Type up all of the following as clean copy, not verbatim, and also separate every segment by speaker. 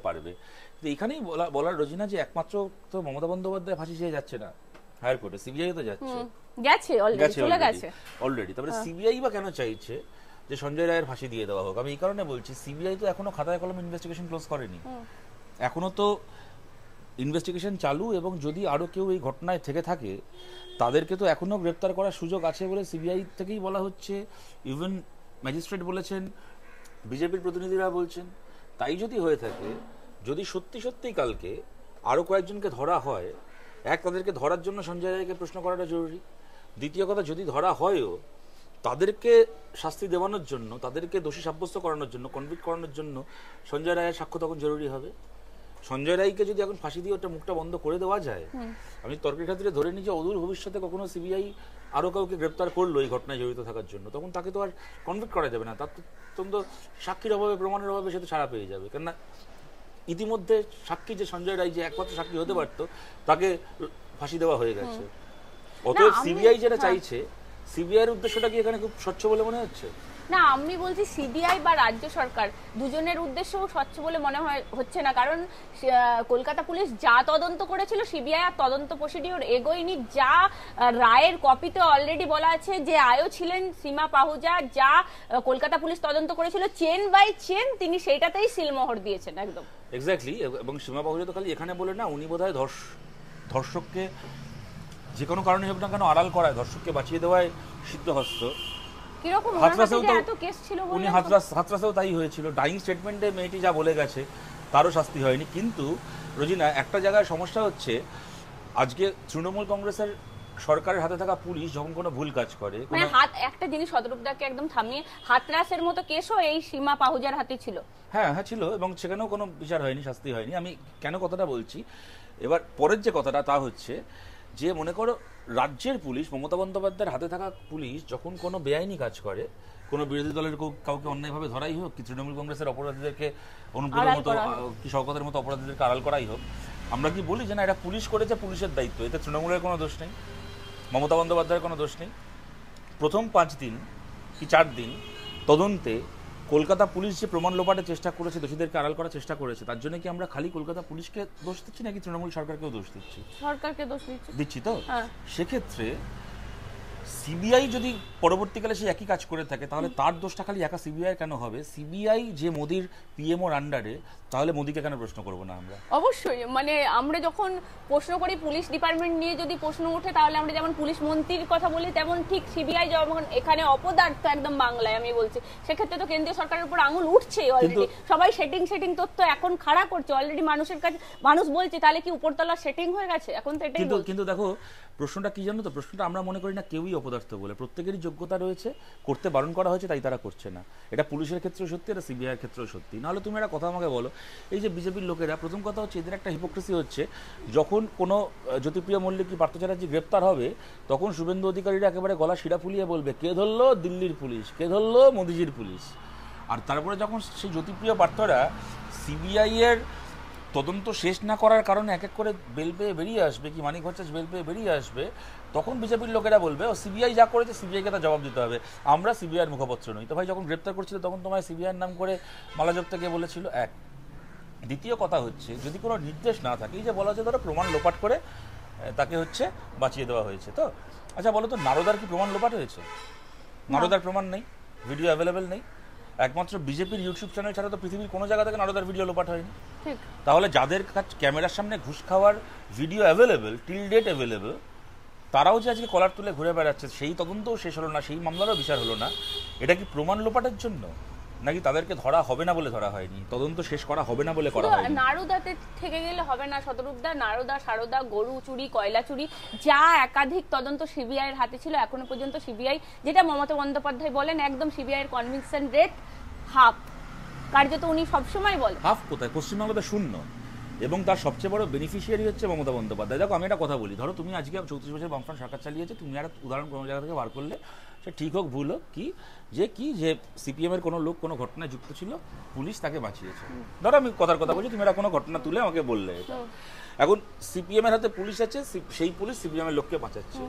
Speaker 1: পারবে। এখানেই বলার রোজিনা যে একমাত্র তো মমতা বন্দ্যোপাধ্যায় ফাঁসি চেয়ে যাচ্ছে না হায়ার কোর্টে, সিবিআই তো যাচ্ছে,
Speaker 2: গেছে
Speaker 1: অলরেডি। তারপরে সিবিআই বা কেন চাইছে যে সঞ্জয় রায়ের ফাঁসি দিয়ে দেওয়া হোক? আমি এই কারণে বলছি, সিবিআই তো এখনো খাতায় কলমে ইনভেস্টিগেশন ক্লোজ করেনি, এখনো তো ইনভেস্টিগেশন চালু, এবং যদি আরো কেউ এই ঘটনায় থেকে থাকে তাদেরকে তো এখনো গ্রেপ্তার করার সুযোগ আছে বলে সিবিআই থেকেই বলা হচ্ছে, ইভেন ম্যাজিস্ট্রেট বলেছেন, বিজেপির প্রতিনিধিরা বলছেন। তাই যদি হয়ে থাকে, যদি সত্যি সত্যি কালকে আরো কয়েকজনকে ধরা হয়, তাদেরকে ধরার জন্য সঞ্জয় রায়কে প্রশ্ন করাটা জরুরি। দ্বিতীয় কথা, যদি ধরা হয়ও তাদেরকে শাস্তি দেওয়ানোর জন্য, তাদেরকে দোষী সাব্যস্ত করানোর জন্য, কনভিক্ট করানোর জন্য সঞ্জয় রায়ের সাক্ষ্য তখন জরুরি হবে। সঞ্জয় রায়কে যদি এখন ফাঁসি দিয়ে ওটা মুখটা বন্ধ করে দেওয়া যায়, আমি তর্কের খাতিরে ধরে নিই যে অদূর ভবিষ্যতে কখনো সিবিআই আরো কাউকে গ্রেপ্তার করলো এই ঘটনায় জড়িত থাকার জন্য, তখন তাকে তো আর কনভিক্ট করা যাবে না, তার তো সাক্ষীর অভাবে, প্রমাণের অভাবে সে তো ছাড়া পেয়ে যাবে। কেননা ইতিমধ্যে সাক্ষী যে সঞ্জয় রায়, যে একমাত্র সাক্ষী হতে পারতো, তাকে ফাঁসি দেওয়া হয়ে গেছে। অতএব সিবিআই যেটা চাইছে, সিবিআই এর উদ্দেশ্যটা কি এখানে খুব স্বচ্ছ বলে মনে হচ্ছে?
Speaker 2: না, আমি বলছি সিবিআই বা রাজ্য সরকার দুজনের উদ্দেশ্যও স্বচ্ছ বলে মনে হচ্ছে না। কারণ কলকাতা পুলিশ যা তদন্ত করেছিল, সিবিআই আর তদন্ত প্রসিডিওর এগোয়নি। যা রায়ের কপিতে অলরেডি বলা আছে যে আয়ো ছিলেন সীমা পাহুজা, যা কলকাতা পুলিশ তদন্ত করেছিল চেন বাই চেন, তিনি সেইটাতেই সিলমোহর দিয়েছেন একদম
Speaker 1: এক্স্যাক্টলি। এবং সীমা পাহুজা তো খালি এখানে বলে না, উনি বোধহয় ধর্ষককে যে কোনো কারণে হোক না কেন আড়াল করায়, ধর্ষককে বাঁচিয়ে দেওয়ায় সিদ্ধহস্ত। হাতরাসেও তাই হয়েছিল। ডাইং স্টেটমেন্টে মেয়েটি যা বলে গেছে তারও শাস্তি হয়নি। কিন্তু রোজিনা, একটা জায়গায় সমস্যা হচ্ছে, আজকে তৃণমূল কংগ্রেসের সরকারের হাতে থাকা পুলিশ যখন কোনো ভুল কাজ করে,
Speaker 2: মানে একটা জিনিস শতরূপদাকে একদম থামিয়ে, হাতরাসের মতো কেসও এই সীমা পাহুজার হাতে ছিল।
Speaker 1: হ্যাঁ ছিল, এবং সেখানেও কোনো বিচার হয়নি, শাস্তি হয়নি। আমি কেন কথাটা বলছি, এবার পরের যে কথাটা তা হচ্ছে যে, মনে করো রাজ্যের পুলিশ, মমতা বন্দ্যোপাধ্যায়ের হাতে থাকা পুলিশ যখন কোনো বেআইনি কাজ করে, কোনো বিরোধী দলের কাউকে অন্যায়ভাবে ধরাই হোক, কি তৃণমূল কংগ্রেসের অপরাধীদেরকে, অনুব্রতের মতো কি শওকতের মতো অপরাধীদেরকে আড়াল করাই হোক, আমরা কি বলি যে না, এটা পুলিশ করেছে, পুলিশের দায়িত্ব, এতে তৃণমূলের কোনো দোষ নেই, মমতা বন্দ্যোপাধ্যায়ের কোনো দোষ নেই? প্রথম 5 দিন কি 4 দিন তদন্তে কলকাতা পুলিশ যে প্রমাণ লোপাটের চেষ্টা করেছে, দোষীদেরকে আড়াল করার চেষ্টা করেছে, তার জন্য কি আমরা খালি কলকাতা পুলিশকে দোষ দিচ্ছি নাকি তৃণমূল সরকারকেও দোষ দিচ্ছি?
Speaker 2: সরকারকে দোষ
Speaker 1: দিচ্ছি তো। সেক্ষেত্রে সিবিআই যদি পরবর্তীকালে সে একই কাজ করে থাকে, তাহলে তার দোষটা খালি একা সিবিআই কেন হবে? সিবিআই যে মোদির পিএমওর আন্ডারে, তাহলে মোদিকে কেন প্রশ্ন করবো না আমরা?
Speaker 2: অবশ্যই, মানে আমরা যখন প্রশ্ন করি পুলিশ ডিপার্টমেন্ট নিয়ে যদি প্রশ্ন ওঠে, তাহলে আমরা যেমন পুলিশ মন্ত্রীর কথা বলি, তেমন ঠিক সিবিআই যখন এখানে অপদার্থ একদম বাংলায় আমি বলছি, সেক্ষেত্রে তো কেন্দ্রীয় সরকারের উপর আঙুল উঠছে অলরেডি। সবাই সেটিং তথ্য এখন খাড়া করছে অলরেডি মানুষের কাছে, মানুষ বলছে তাহলে কি উপরতলা সেটিং হয়ে গেছে এখন তো এটাই।
Speaker 1: কিন্তু দেখো প্রশ্নটা কি জানো তো, প্রশ্নটা আমরা মনে করি না কেউই অপদার্থ বলে, প্রত্যেকেরই যোগ্যতা রয়েছে, করতে বারণ করা হয়েছে তাই তারা করছে না। এটা পুলিশের ক্ষেত্রেও সত্যি, এটা সিবিআইয়ের ক্ষেত্রেও সত্যি। নাহলে তুমি একটা কথা আমাকে বলো, এই যে বিজেপির লোকেরা, প্রথম কথা হচ্ছে এদের একটা হিপোক্রেসি হচ্ছে, যখন কোনো জ্যোতিপ্রিয় মল্লিক কি পার্থ চ্যাটার্জি গ্রেপ্তার হবে, তখন শুভেন্দু অধিকারীরা একেবারে গলা শিরা ফুলিয়ে বলবে, কে ধরলো? দিল্লির পুলিশ। কে ধরলো? মোদিজির পুলিশ। আর তারপরে যখন সেই জ্যোতিপ্রিয় পার্থরা সিবিআই এর তদন্ত শেষ না করার কারণে এক এক করে বেল পেয়ে বেরিয়ে আসবে, কি মানিক ভট্টাচার্য বেল পেয়ে বেরিয়ে আসবে, তখন বিজেপির লোকেরা বলবে, ও সিবিআই যা করেছে সিবিআইকে তার জবাব দিতে হবে, আমরা সিবিআইয়ের মুখপত্র নই। তো ভাই, যখন গ্রেপ্তার করছিল তখন তোমায় সিবিআইয়ের নাম করে মালা জপতে কে বলেছিল? এক। দ্বিতীয় কথা হচ্ছে, যদি কোনো নির্দেশ না থাকে, এই যে বলা হচ্ছে ধরো প্রমাণ লোপাট করে তাকে হচ্ছে বাঁচিয়ে দেওয়া হয়েছে, তো আচ্ছা বলো তো, নারদার কি প্রমাণ লোপাট হয়েছে? নারদার প্রমাণ নেই, ভিডিও অ্যাভেলেবেল নেই। একমাত্র বিজেপির ইউটিউব চ্যানেল ছাড়া তো পৃথিবীর কোনো জায়গা থেকে নারদার ভিডিও লোপাট হয়নি। তাহলে যাদের কাছে ক্যামেরার সামনে ঘুষ খাওয়ার video available, till date available, তারাও যে আজকে কলার তুলে ঘুরে বেড়াচ্ছে, সেই তদন্তও শেষ হলো না, সেই মামলারও বিচার হলো না, এটা কি প্রমাণ লোপাটের জন্য? নাকি তাদেরকে ধরা হবে না বলে ধরা হয়নি, তদন্ত শেষ করা হবে না বলে করা হয়নি?
Speaker 2: নারদাতে থেকে গেলে হবে না শতরূপদা, নারদা, সারদা, গরু চুরি, কয়লা চুরি, যা একাধিক তদন্ত সিবিআই এর হাতে ছিল, এখনো পর্যন্ত সিবিআই, যেটা মমতা বন্দ্যোপাধ্যায় বলেন, একদম সিবিআই এর কনভিকশন রেট হাফ, কার্যত উনি সবসময় বলেন।
Speaker 1: হাফ কোথায়? পশ্চিমবাংলাতে 0, এবং তার সবচেয়ে বড় বেনিফিশিয়ারি হচ্ছে মমতা বন্দ্যোপাধ্যায়। দেখো আমি একটা কথা বলি, ধরো তুমি আজকে 34 বছর বামফ্রন্ট সরকার চালিয়েছে, তুমি একটা উদাহরণ কোনো জায়গা থেকে বার করলে, সে ঠিক হোক ভুল হোক, যে সিপিএম এর কোনো লোক কোনো ঘটনায় যুক্ত ছিল, পুলিশ তাকে বাঁচিয়েছে। ধরো আমি কথার কথা বলছি, তুমি একটা কোনো ঘটনা তুলে আমাকে বললে, এখন সিপিএম এর হাতে পুলিশ আছে, সেই পুলিশ সিপিএম এর লোককে বাঁচাচ্ছে,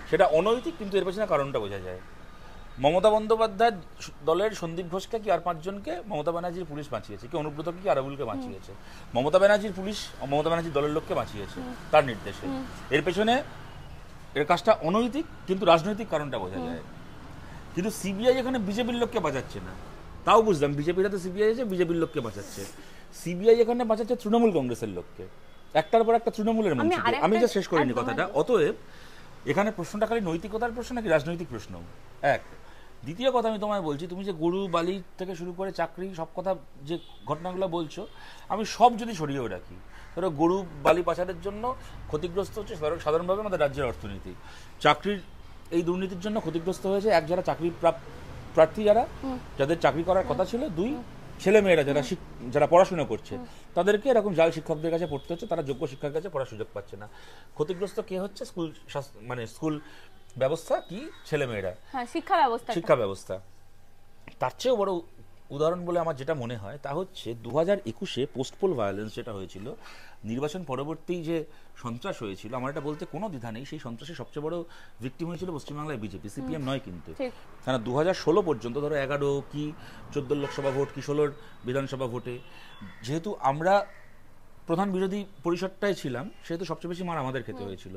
Speaker 1: সেটা অনৈতিক, কিন্তু এর পেছনে কারণটা বোঝা যায়। মমতা বন্দ্যোপাধ্যায় দলের সন্দীপ ঘোষকে কি আর 5 জনকে মমতা ব্যানার্জির পুলিশ বাঁচিয়েছে, কি অনুব্রতকে কি আরাবুলকে বাঁচিয়েছে, মমতা ব্যানার্জির পুলিশ মমতা ব্যানার্জির দলের লোককে বাঁচিয়েছে তার নির্দেশে। এর পেছনে এর কাজটা অনৈতিক, কিন্তু রাজনৈতিক কারণটা বোঝা যায়। কিন্তু সিবিআই এখানে বিজেপির লোককে বাঁচাচ্ছে না, তাও বুঝলাম বিজেপির হাতে সিবিআই আছে, বিজেপির লোককে বাঁচাচ্ছে। সিবিআই এখানে বাঁচাচ্ছে তৃণমূল কংগ্রেসের লোককে, একটার পর একটা তৃণমূলের মঞ্চে। আমি যা শেষ করিনি কথাটা। অতএব এখানে প্রশ্নটা খালি নৈতিকতার প্রশ্ন নাকি রাজনৈতিক প্রশ্ন, এক। দ্বিতীয় কথা আমি তোমায় বলছি, তুমি যে গরু বালি থেকে শুরু করে চাকরি সব কথা যে ঘটনাগুলো বলছো, আমি সব যদি সরিয়েও রাখি, ধরো গরু বালি পাচারের জন্য ক্ষতিগ্রস্ত হচ্ছে সাধারণভাবে আমাদের রাজ্যের অর্থনীতি, চাকরির এই দুর্নীতির জন্য ক্ষতিগ্রস্ত হয়েছে এক, যারা চাকরি প্রার্থী, যাদের চাকরি করার কথা ছিল, দুই, ছেলে মেয়েরা যারা পড়াশোনা করছে তাদেরকে এরকম জাল শিক্ষকদের কাছে পড়তে হচ্ছে, তারা যোগ্য শিক্ষকের কাছে পড়ার সুযোগ পাচ্ছে না। ক্ষতিগ্রস্ত কে হচ্ছে? স্কুল ব্যবস্থা, কি ছেলে মেয়েরা, শিক্ষা ব্যবস্থা। তার চেয়েও বড় উদাহরণ বলে আমার যেটা মনে হয় তা হচ্ছে 2021-এ পোস্ট পোল ভায়োলেন্স যেটা হয়েছিল, নির্বাচন পরবর্তী যে সন্ত্রাস হয়েছিল, আমার এটা বলতে কোনো দ্বিধা নেই, সেই সন্ত্রাসের সবচেয়ে বড় ভিকটিম হয়েছিল পশ্চিমবাংলায় বিজেপি, সিপিএম নয়। কিন্তু কারণ 2016 পর্যন্ত, ধরো 11 কি 14 লোকসভা ভোট কি 16 বিধানসভা ভোটে, যেহেতু আমরা প্রধান বিরোধী পরিষদটাই ছিলাম, সেহেতু সবচেয়ে বেশি মার আমাদের খেতে হয়েছিল।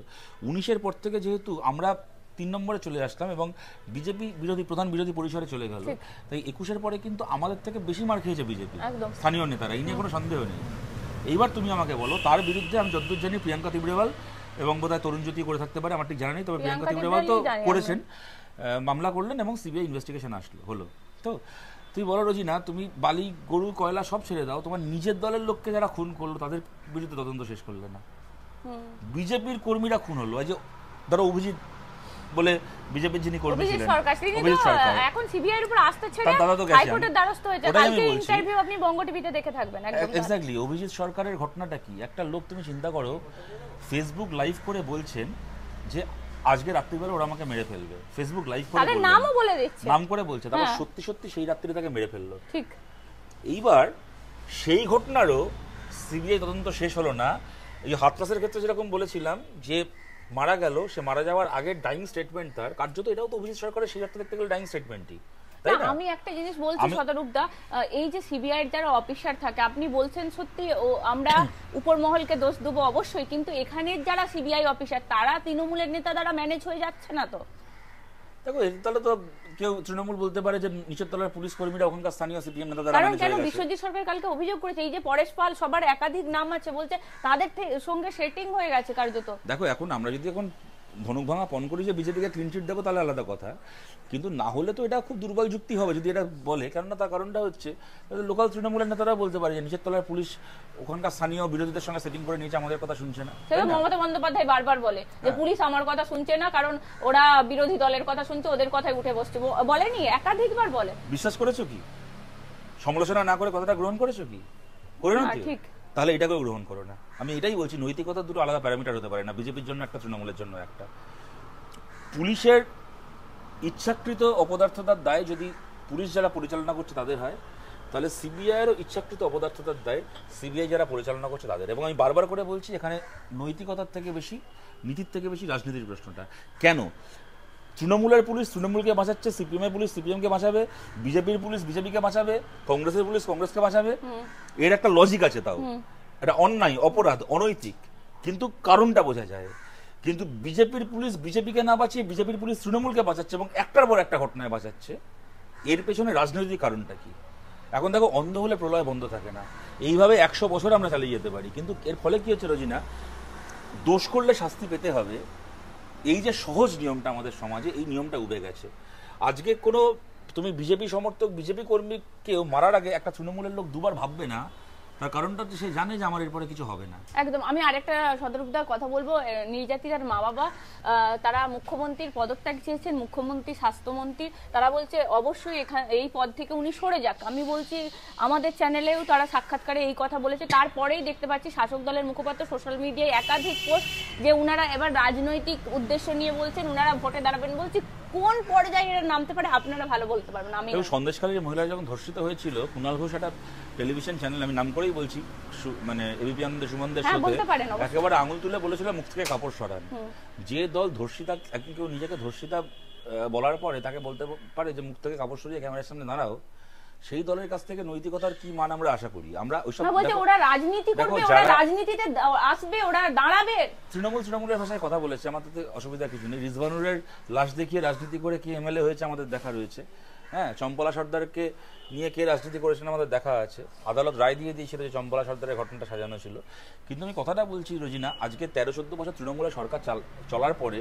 Speaker 1: 19-এর পর থেকে যেহেতু আমরা 3 নম্বরে চলে আসলাম এবং বিজেপি প্রধান বিরোধী পরিসরে চলে গেল, তাই 21-এর পরে কিন্তু আমাদের থেকে বেশি মার খেয়েছে বিজেপি স্থানীয় নেতারা, এই নিয়ে কোনো সন্দেহ নেই। এইবার তুমি আমাকে বলো, তার বিরুদ্ধে আমি যতদূর জানি প্রিয়াঙ্কা তিবড়েওয়াল এবং বোধহয় তরুণ জ্যোতি করে থাকতে পারে, আমার ঠিক জানা নেই, তবে প্রিয়াঙ্কা তিবড়েওয়াল তো করেছেন, মামলা করলেন এবং সিবিআই ইনভেস্টিগেশন হলো। তো তুই বলো রোজিনা, তুমি বালি গরু কয়লা সব ছেড়ে দাও, তোমার নিজের দলের লোককে যারা খুন করলো তাদের বিরুদ্ধে তদন্ত শেষ করলে না। বিজেপির কর্মীরা খুন হলো, এই যে ধরো অভিজিৎ বলে বিজেপির যিনি কর্মী ছিলেন, অভিজিৎ সরকার,
Speaker 2: এখন সিবিআই এর উপর আস্থা ছেড়ে হাইকোর্টের দ্বারস্থ হয়েছে। কালকে ইন্টারভিউ আপনি বঙ্গ টিভিতে দেখে থাকবেন।
Speaker 1: এক্স্যাক্টলি, অভিজিৎ সরকারের ঘটনাটা কি? একটা লোক, তুমি চিন্তা করো, ফেসবুক লাইভ করে বলছেন যে আজকে রাত্রিবেলা ওরা আমাকে মেরে ফেলবে, ফেসবুক লাইভ করে
Speaker 2: তাদের নামও বলে দিচ্ছে,
Speaker 1: নাম করে বলছে, তারপর সত্যি সত্যি সেই রাত্রিতে তাকে মেরে ফেললো। ঠিক। এইবার সেই ঘটনারও সিবিআই তদন্ত শেষ হলো না। এই হাতরাসের ক্ষেত্রে যেরকম বলেছিলাম যে মারা গেল, সে মারা যাওয়ার আগে ডাইং স্টেটমেন্ট তার, কার্যত এটাও তো অভিজিৎ সরকারের সেই রাত্রে দেখতে গেলে ডাইং স্টেটমেন্টই।
Speaker 2: আমি একটা জিনিস বলছি শতরূপদা, এই যে সিবিআই এর যারা অফিসার থাকে, আপনি বলছেন সত্যি আমরা উপর মহলকে দোষ দেবো অবশ্যই, কিন্তু এখানের যারা সিবিআই অফিসার তারা তৃণমূলের নেতা দ্বারা ম্যানেজ হয়ে যাচ্ছে না। তো দেখো,
Speaker 1: তাহলে তো কেউ তৃণমূল বলতে পারে যে নিচের তলার পুলিশ কর্মীরা ওখানকার স্থানীয় সিপিএম নেতা দ্বারা ম্যানেজ হয়ে গেছে।
Speaker 2: কারণ বিশ্বজিৎ সরকার কালকে অভিযোগ করেছে, এই যে পরেশ পাল সবার একাধিক নাম আছে, বলছে তাদের সঙ্গে সেটিং হয়ে গেছে কার্যত।
Speaker 1: দেখো, এখন আমরা যদি ধনুক ভাঙা পণ করি যে বিজেপিকে ক্লিন চিট দেবো, তাহলে আলাদা কথা, কিন্তু না হলে তো এটা খুব দুর্বল যুক্তি হবে যদি এটা বলে। কেননা তার কারণটা হচ্ছে লোকাল তৃণমূলের নেতারা বলতে পারে যে নিচের তলার পুলিশ ওখানকার স্থানীয় বিরোধীদের সঙ্গে সেটিং করে নিয়েছে, আমাদের কথা শুনছে না।
Speaker 2: সেটা মমতা বন্দ্যোপাধ্যায় বারবার বলে যে পুলিশ আমার কথা শুনছে না, কারণ ওরা বিরোধী দলের কথা শুনছে, ওদের কথায় উঠে বসছে। বলেনি, একাধিকবার বলে।
Speaker 1: বিশ্বাস করেছো কি? সমালোচনা না করে কথাটা গ্রহণ করেছো কি? করে না, ঠিক। তাহলে এটাকেও গ্রহণ করো না। আমি এটাই বলছি, নৈতিকতা দুটো আলাদা প্যারামিটার হতে পারে না, বিজেপির জন্য একটা, তৃণমূলের জন্য একটা। পুলিশের ইচ্ছাকৃত অপদার্থতার দায় যদি পুলিশ যারা পরিচালনা করছে তাদের হয়, তাহলে সিবিআইয়েরও ইচ্ছাকৃত অপদার্থতার দায় সিবিআই যারা পরিচালনা করছে তাদের। এবং আমি বারবার করে বলছি, এখানে নৈতিকতার থেকে বেশি, নীতির থেকে বেশি রাজনীতির প্রশ্নটা। কেন তৃণমূলের পুলিশ তৃণমূলকে বাঁচাচ্ছে, সিপিএমের পুলিশ সিপিএমকে বাঁচাবে, বিজেপির পুলিশ বিজেপিকে বাঁচাবে, কংগ্রেসের পুলিশ কংগ্রেসকে বাঁচাবে? এর একটা লজিক আছে, তাও এটা অন্যায়, অপরাধ, অনৈতিক, কিন্তু কারণটা বোঝা যায়। কিন্তু বিজেপির পুলিশ বিজেপিকে না বাঁচিয়ে বিজেপির পুলিশ তৃণমূলকে বাঁচাচ্ছে এবং একটার পর একটা ঘটনায় বাঁচাচ্ছে, এর পেছনে রাজনৈতিক কারণটা কি? এখন দেখো, অন্ধ হলে প্রলয় বন্ধ থাকে না, এইভাবে 100 বছর আমরা চালিয়ে যেতে পারি, কিন্তু এর ফলে কি হচ্ছে রোজিনা, দোষ করলে শাস্তি পেতে হবে, এই যে সহজ নিয়মটা আমাদের সমাজে, এই নিয়মটা উবে গেছে। আজকে কোনো তুমি বিজেপি সমর্থক বিজেপি কর্মীকেও মারার আগে একটা তৃণমূলের লোক দুবার ভাববে না, তার কারণটা তো সে জানে যে আমার এরপরে কিছু হবে না।
Speaker 2: একদম। আমি আরেকটা সদরূপদার কথা বলবো, নির্যাতিতার মা বাবা তারা মুখ্যমন্ত্রীর পদত্যাগ চেয়েছেন, মুখ্যমন্ত্রী স্বাস্থ্যমন্ত্রী, তারা বলছে অবশ্যই এই পদ থেকে উনি সরে যাক। আমি বলছি, আমাদের চ্যানেলেও তারা সাক্ষাৎকারে এই কথা বলেছে, তারপরেই দেখতে পাচ্ছি শাসক দলের মুখপাত্র সোশ্যাল মিডিয়ায় একাধিক পোস্ট যে উনারা এবার রাজনৈতিক উদ্দেশ্য নিয়ে বলছেন, উনারা ভোটে দাঁড়াবেন। বলছি, কোন পর্যায়ে এরা নামতে পারে আপনারা ভালো বলতে পারবেন। আমি
Speaker 1: সন্দেশখালীর মহিলা যখন ধর্ষিত হয়েছিল, কুণাল ঘোষ একটা টেলিভিশন চ্যানেল, আমি নাম করেই বলছি, মানে এবিপি আনন্দের সুমনদের সাথে একেবারে আঙুল তুলে বলেছিল মুখ থেকে কাপড় সরান। যে দল ধর্ষিতা, একদিন কেউ নিজেকে ধর্ষিতা বলার পরে তাকে বলতে পারে যে মুখ থেকে কাপড় সরিয়ে ক্যামেরার সামনে দাঁড়াও, সেই দলের কাছ থেকে নৈতিকতার কি মান আমরা আশা করি? আমরা ওইসব
Speaker 2: না, বলছে ওরা রাজনীতি করবে, ওরা রাজনীতিতে আসবে, ওরা দাঁড়াবে।
Speaker 1: তৃণমূলের ভাষায় কথা বলেছে, আমাদের তো অসুবিধা কিছু নেই। রিজভানুরের লাশ দেখিয়ে রাজনীতি করে কি এমএলএ হয়েছে আমাদের দেখা রয়েছে। হ্যাঁ, চম্পলা সর্দারকে নিয়ে কে রাজনীতি করেছেন আমাদের দেখা আছে। আদালত রায় দিয়ে দিয়েছিল যে চম্পলা সর্দারের ঘটনাটা সাজানো ছিল। কিন্তু আমি কথাটা বলছি রোজিনা, আজকে 13-14 বছর তৃণমূলের সরকার চলার পরে